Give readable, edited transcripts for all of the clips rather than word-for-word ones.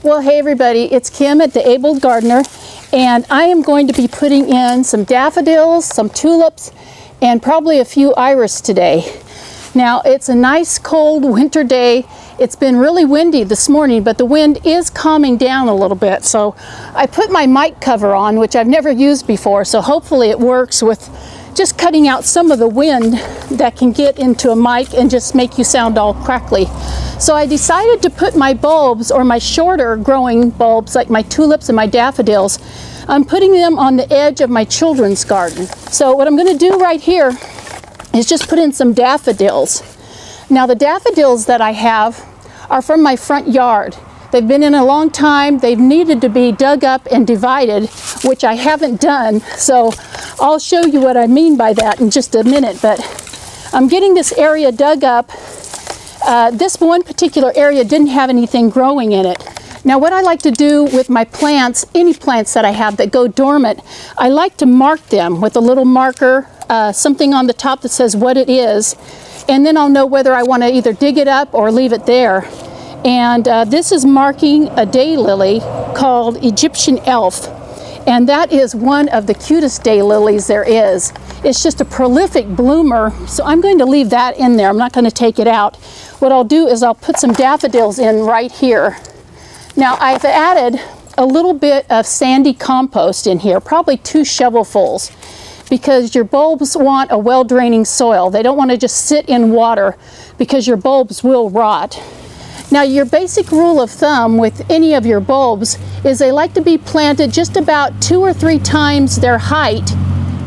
Well, hey everybody, it's Kim at The Abled Gardener, and I am going to be putting in some daffodils, some tulips, and probably a few iris today. Now, it's a nice cold winter day. It's been really windy this morning, but the wind is calming down a little bit. So I put my mic cover on, which I've never used before, so hopefully it works with just cutting out some of the wind that can get into a mic and just make you sound all crackly. So I decided to put my bulbs, or my shorter growing bulbs like my tulips and my daffodils, I'm putting them on the edge of my children's garden. So what I'm going to do right here is just put in some daffodils. Now the daffodils that I have are from my front yard. They've been in a long time. They've needed to be dug up and divided, which I haven't done. So I'll show you what I mean by that in just a minute. But I'm getting this area dug up. This one particular area didn't have anything growing in it. Now what I like to do with my plants, any plants that I have that go dormant, I like to mark them with a little marker, something on the top that says what it is. And then I'll know whether I want to either dig it up or leave it there. And this is marking a daylily called Egyptian Elf. And that is one of the cutest daylilies there is. It's just a prolific bloomer, so I'm going to leave that in there. I'm not going to take it out. What I'll do is I'll put some daffodils in right here. Now I've added a little bit of sandy compost in here, probably 2 shovelfuls, because your bulbs want a well-draining soil. They don't want to just sit in water because your bulbs will rot. Now your basic rule of thumb with any of your bulbs is they like to be planted just about 2 or 3 times their height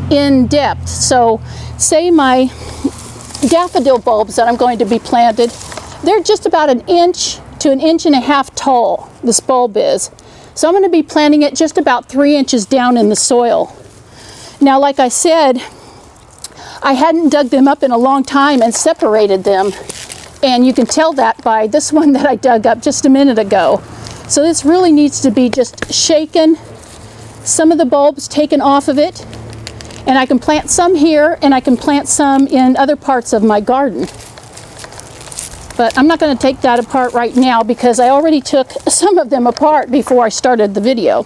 in depth. So say my daffodil bulbs that I'm going to be planted, they're just about 1 inch to 1.5 inches tall, this bulb is. So I'm going to be planting it just about 3 inches down in the soil. Now like I said, I hadn't dug them up in a long time and separated them. And you can tell that by this one that I dug up just a minute ago. So this really needs to be just shaken, some of the bulbs taken off of it, and I can plant some here and I can plant some in other parts of my garden. But I'm not going to take that apart right now because I already took some of them apart before I started the video.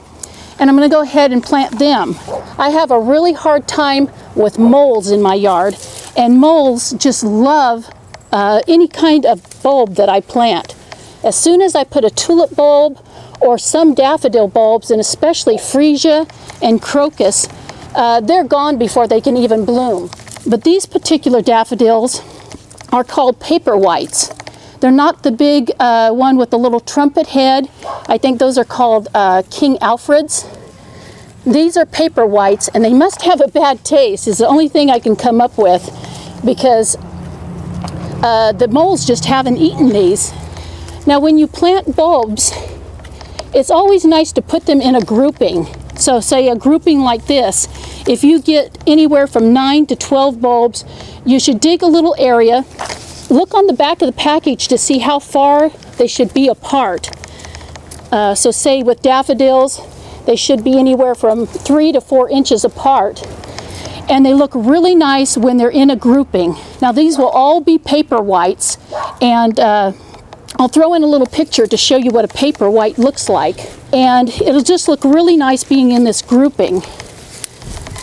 And I'm going to go ahead and plant them. I have a really hard time with moles in my yard, and moles just love any kind of bulb that I plant. As soon as I put a tulip bulb or some daffodil bulbs, and especially freesia and crocus, they're gone before they can even bloom. But these particular daffodils are called paper whites. They're not the big one with the little trumpet head. I think those are called King Alfred's. These are paper whites, and they must have a bad taste is the only thing I can come up with, because the moles just haven't eaten these. Now when you plant bulbs, it's always nice to put them in a grouping. So say a grouping like this, if you get anywhere from 9 to 12 bulbs, you should dig a little area, look on the back of the package to see how far they should be apart. So say with daffodils, they should be anywhere from 3 to 4 inches apart. And they look really nice when they're in a grouping. Now these will all be paper whites, and I'll throw in a little picture to show you what a paper white looks like. And it'll just look really nice being in this grouping.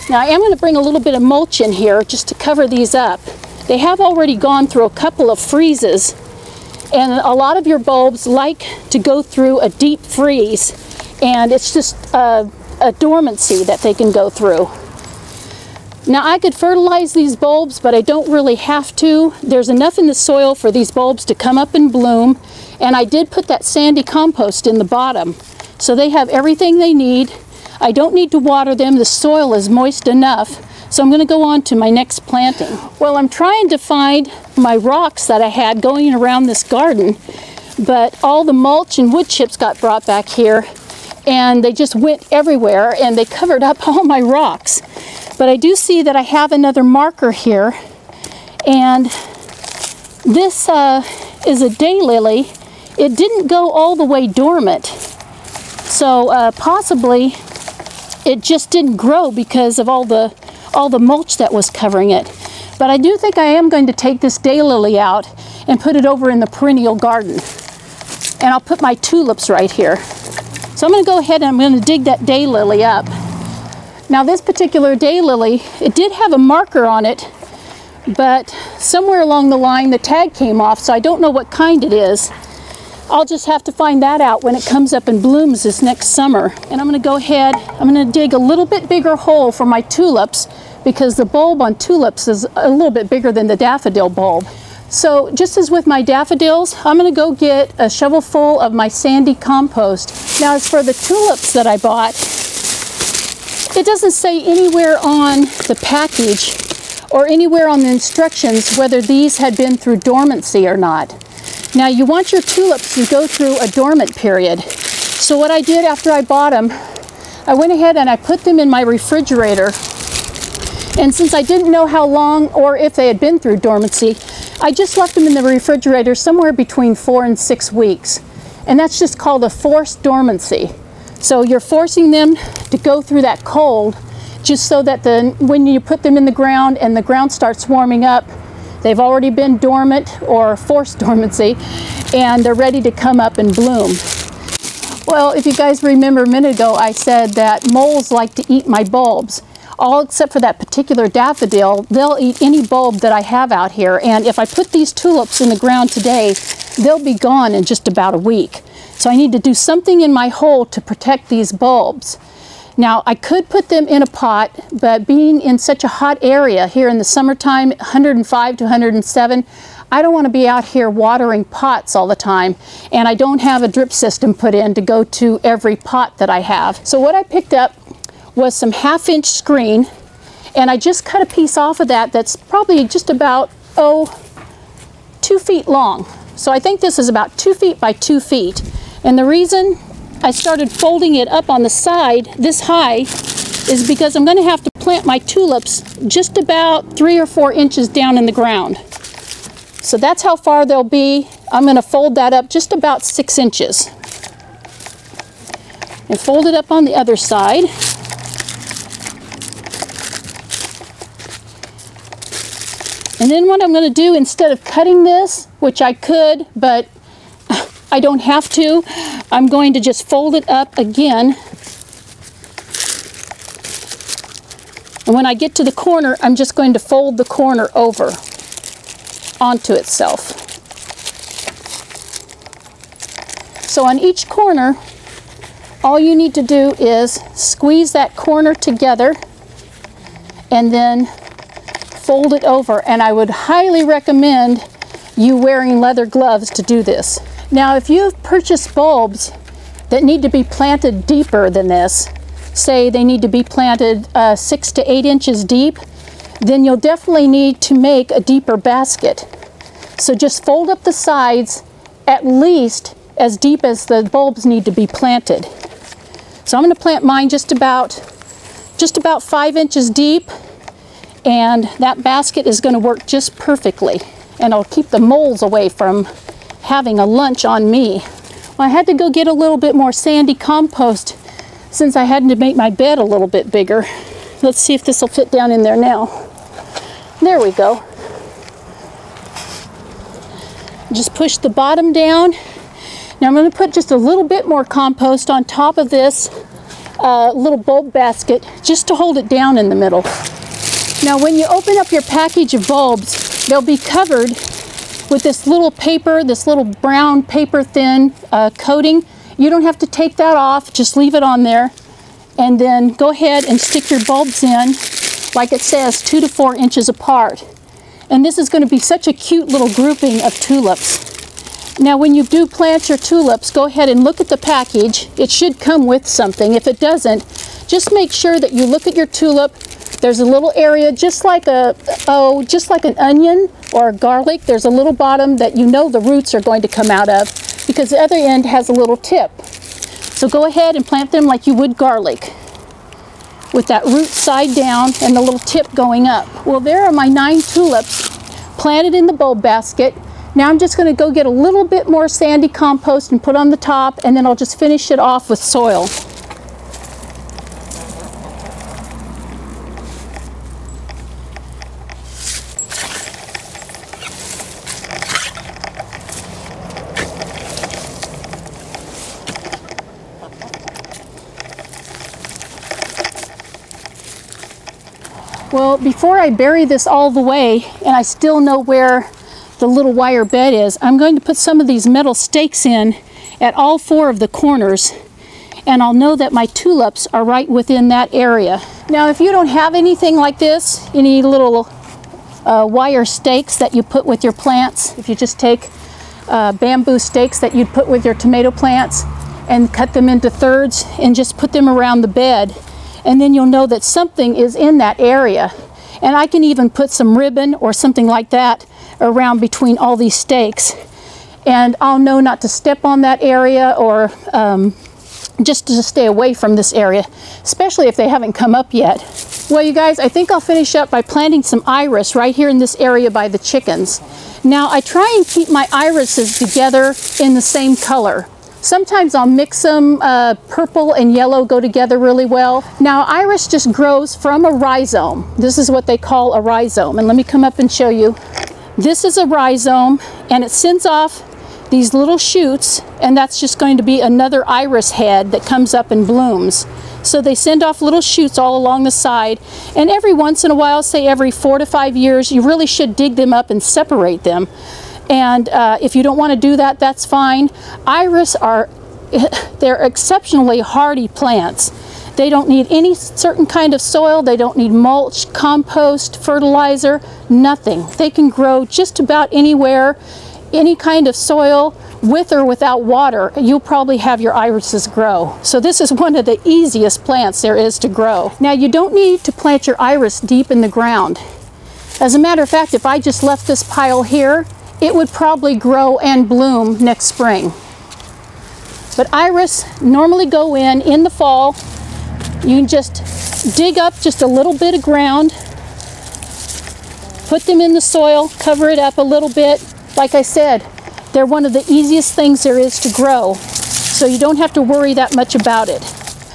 Now I am going to bring a little bit of mulch in here just to cover these up. They have already gone through a couple of freezes, and a lot of your bulbs like to go through a deep freeze, and it's just a dormancy that they can go through. Now I could fertilize these bulbs, but I don't really have to. There's enough in the soil for these bulbs to come up and bloom, and I did put that sandy compost in the bottom. So they have everything they need. I don't need to water them. The soil is moist enough. So I'm going to go on to my next planting. Well, I'm trying to find my rocks that I had going around this garden, but all the mulch and wood chips got brought back here, and they just went everywhere, and they covered up all my rocks. But I do see that I have another marker here, and this is a daylily. It didn't go all the way dormant, so possibly it just didn't grow because of all the mulch that was covering it. But I do think I am going to take this daylily out and put it over in the perennial garden. and I'll put my tulips right here. So I'm going to go ahead and I'm going to dig that daylily up. Now this particular daylily, it did have a marker on it, but somewhere along the line the tag came off, so I don't know what kind it is. I'll just have to find that out when it comes up and blooms this next summer. And I'm going to go ahead, I'm going to dig a little bit bigger hole for my tulips because the bulb on tulips is a little bit bigger than the daffodil bulb. So just as with my daffodils, I'm going to go get a shovel full of my sandy compost. Now as for the tulips that I bought, it doesn't say anywhere on the package or anywhere on the instructions whether these had been through dormancy or not. Now you want your tulips to go through a dormant period. So what I did after I bought them, I went ahead and I put them in my refrigerator. And since I didn't know how long or if they had been through dormancy, I just left them in the refrigerator somewhere between 4 and 6 weeks. And that's just called a forced dormancy. So you're forcing them to go through that cold just so that when you put them in the ground and the ground starts warming up, they've already been dormant or forced dormancy, and they're ready to come up and bloom. Well, if you guys remember a minute ago, I said that moles like to eat my bulbs. All except for that particular daffodil, they'll eat any bulb that I have out here. And if I put these tulips in the ground today, they'll be gone in just about a week. So I need to do something in my hole to protect these bulbs. Now, I could put them in a pot, but being in such a hot area here in the summertime, 105 to 107, I don't want to be out here watering pots all the time, and I don't have a drip system put in to go to every pot that I have. So what I picked up was some 1/2-inch screen, and I just cut a piece off of that that's probably just about, 2 feet long. So I think this is about 2 feet by 2 feet. And the reason I started folding it up on the side this high is because I'm going to have to plant my tulips just about 3 or 4 inches down in the ground. So that's how far they'll be. I'm going to fold that up just about 6 inches. And fold it up on the other side. And then what I'm going to do, instead of cutting this, which I could, but I don't have to, I'm going to just fold it up again. And when I get to the corner, I'm just going to fold the corner over onto itself. So on each corner, all you need to do is squeeze that corner together and then fold it over. And I would highly recommend you wearing leather gloves to do this. Now, if you've purchased bulbs that need to be planted deeper than this, say they need to be planted 6 to 8 inches deep, then you'll definitely need to make a deeper basket. So just fold up the sides at least as deep as the bulbs need to be planted. So I'm going to plant mine just about 5 inches deep, and that basket is going to work just perfectly, and it'll keep the moles away from having a lunch on me. Well, I had to go get a little bit more sandy compost since I had to make my bed a little bit bigger. Let's see if this will fit down in there now. There we go. Just push the bottom down. Now I'm going to put just a little bit more compost on top of this little bulb basket just to hold it down in the middle. Now when you open up your package of bulbs, they'll be covered with this little paper, this little brown paper thin coating. You don't have to take that off, just leave it on there, and then go ahead and stick your bulbs in, like it says, 2 to 4 inches apart. And this is going to be such a cute little grouping of tulips. Now when you do plant your tulips, go ahead and look at the package. It should come with something. If it doesn't, just make sure that you look at your tulip. There's a little area just like an onion or a garlic. There's a little bottom that you know the roots are going to come out of, because the other end has a little tip. So go ahead and plant them like you would garlic, with that root side down and the little tip going up. Well, there are my 9 tulips planted in the bulb basket. Now I'm just going to go get a little bit more sandy compost and put on the top, and then I'll just finish it off with soil. Well, before I bury this all the way, and I still know where the little wire bed is, I'm going to put some of these metal stakes in at all 4 of the corners, and I'll know that my tulips are right within that area. Now, if you don't have anything like this, any little wire stakes that you put with your plants, if you just take bamboo stakes that you'd put with your tomato plants and cut them into thirds and just put them around the bed, and then you'll know that something is in that area. And I can even put some ribbon or something like that around between all these stakes, and I'll know not to step on that area, or just to stay away from this area, especially if they haven't come up yet. Well, you guys, I think I'll finish up by planting some iris right here in this area by the chickens. Now, I try and keep my irises together in the same color. Sometimes I'll mix them, purple and yellow go together really well. Now, iris just grows from a rhizome. This is what they call a rhizome, and let me come up and show you. This is a rhizome, and it sends off these little shoots, and that's just going to be another iris head that comes up and blooms. So they send off little shoots all along the side, and every once in a while, say every 4 to 5 years, you really should dig them up and separate them. And if you don't want to do that, that's fine. Iris they're exceptionally hardy plants. They don't need any certain kind of soil. They don't need mulch, compost, fertilizer, nothing. They can grow just about anywhere, any kind of soil, with or without water. You'll probably have your irises grow. So this is one of the easiest plants there is to grow. Now, you don't need to plant your iris deep in the ground. As a matter of fact, if I just left this pile here, it would probably grow and bloom next spring. But iris normally go in the fall. You can just dig up just a little bit of ground, put them in the soil, cover it up a little bit. Like I said, they're one of the easiest things there is to grow, so you don't have to worry that much about it.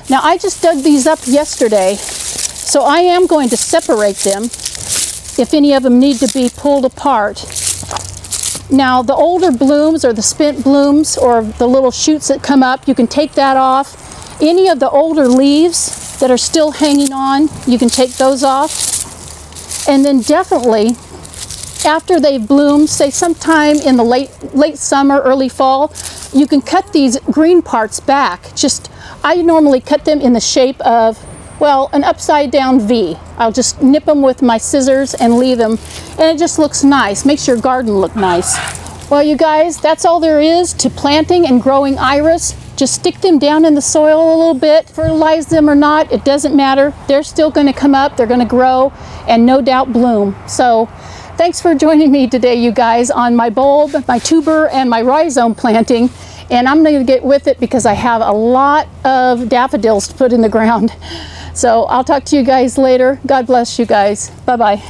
Now, I just dug these up yesterday, so I am going to separate them if any of them need to be pulled apart. Now, the older blooms or the spent blooms or the little shoots that come up, you can take that off. Any of the older leaves that are still hanging on, you can take those off. And then definitely, after they've bloomed, say sometime in the late summer, early fall, you can cut these green parts back. I normally cut them in the shape of, well, an upside down V. I'll just nip them with my scissors and leave them, and it just looks nice, makes your garden look nice. Well, you guys, that's all there is to planting and growing iris. Just stick them down in the soil a little bit, fertilize them or not, it doesn't matter. They're still going to come up, they're going to grow, and no doubt bloom. So thanks for joining me today, you guys, on my bulb, my tuber, and my rhizome planting. And I'm going to get with it because I have a lot of daffodils to put in the ground. So I'll talk to you guys later. God bless you guys. Bye-bye.